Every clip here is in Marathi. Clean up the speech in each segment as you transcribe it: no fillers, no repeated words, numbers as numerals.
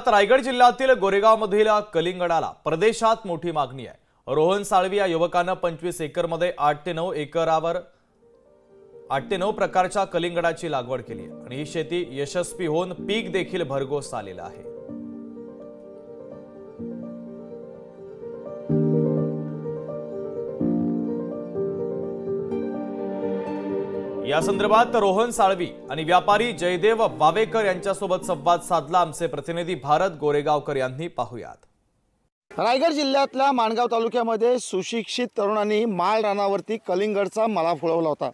रायगड जिल्ह्यातील गोरेगावमधील कलिंगडाला परदेशात मोठी मागणी आहे। रोहन साळवी या युवकाने 25 एकरमध्ये 8 ते 9 एकरावर 8 ते 9 प्रकारच्या कलिंगडाची लागवड केली आहे आणि ही शेती यशस्वी होऊन पीक देखील भरघोस आलेलं आहे। या संदर्भात रोहन साळवी आणि व्यापारी जयदेव वावेकर यांच्यासोबत संवाद साधला आमचे प्रतिनिधी भारत गोरेगावकर यांनी। पाहूयात। रायगड जिल्ह्यातल्या माणगाव तालुक्यामध्ये सुशिक्षित तरुणांनी माळ रानावरती कलिंगडचा मळा फुलवला होता।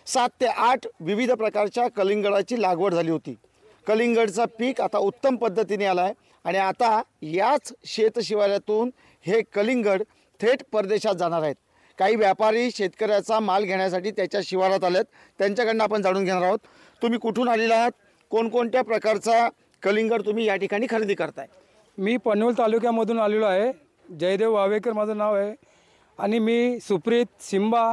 7 ते 8 विविध प्रकारच्या कलिंगडाची लागवड झाली होती। कलिंगडचा पीक आता उत्तम पद्धतीने आलाय आणि आता याच शेतशिवारातून हे कलिंगड थेट परदेशात जाणार आहेत। काही व्यापारी शेतकऱ्याचा माल घेण्यासाठी त्याच्या शिवारात आलेत, त्यांच्याकडून आपण जाणून घेणार आहोत। तुम्ही कुठून आलेला आहात, कोणकोणत्या प्रकारचा कलिंगड तुम्ही या ठिकाणी खरेदी करताय? मी पनवेल तालुक्यामधून आलेलो आहे। जयदेव वावेकर माझं नाव आहे आणि मी सुप्रीत, सिम्बा,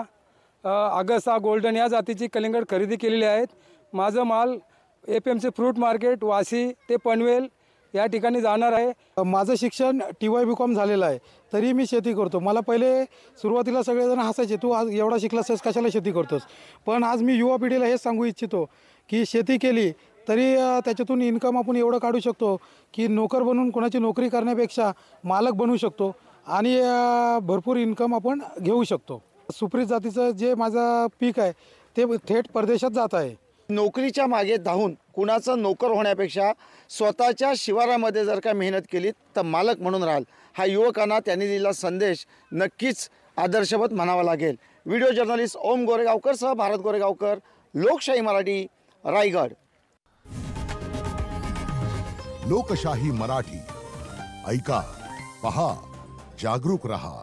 अगसा, गोल्डन या जातीची कलिंगड खरेदी केलेली आहेत। माझं माल FMC फ्रूट मार्केट वाशी ते पनवेल या ठिकाणी जाणार आहे। माझं शिक्षण TY.BCom झालेलं आहे, तरी मी शेती करतो। मला पहिले सुरुवातीला सगळेजण हसायचे, तू आज एवढा शिकलास कशाला शेती करतोस, पण आज मी युवा पिढीला हेच सांगू इच्छितो की शेती केली तरी त्याच्यातून इन्कम आपण एवढं काढू शकतो की नोकर बनून कोणाची नोकरी करण्यापेक्षा मालक बनू शकतो आणि भरपूर इन्कम आपण घेऊ शकतो। सुप्रीत जातीचं जे माझं पीक आहे ते थेट परदेशात जात आहे। नोकरीच्या मागे धावून कुणाचं नोकर होण्यापेक्षा स्वतःच्या शिवारामध्ये जर का मेहनत केली तर मालक म्हणून राहाल, हा युवकांना त्यांनी दिलेला संदेश नक्कीच आदर्शवत म्हणावा लागेल। व्हिडिओ जर्नलिस्ट ओम गोरेगावकर सह भारत गोरेगावकर, लोकशाही मराठी, रायगड। लोकशाही मराठी, ऐका, पहा, जागरूक रहा।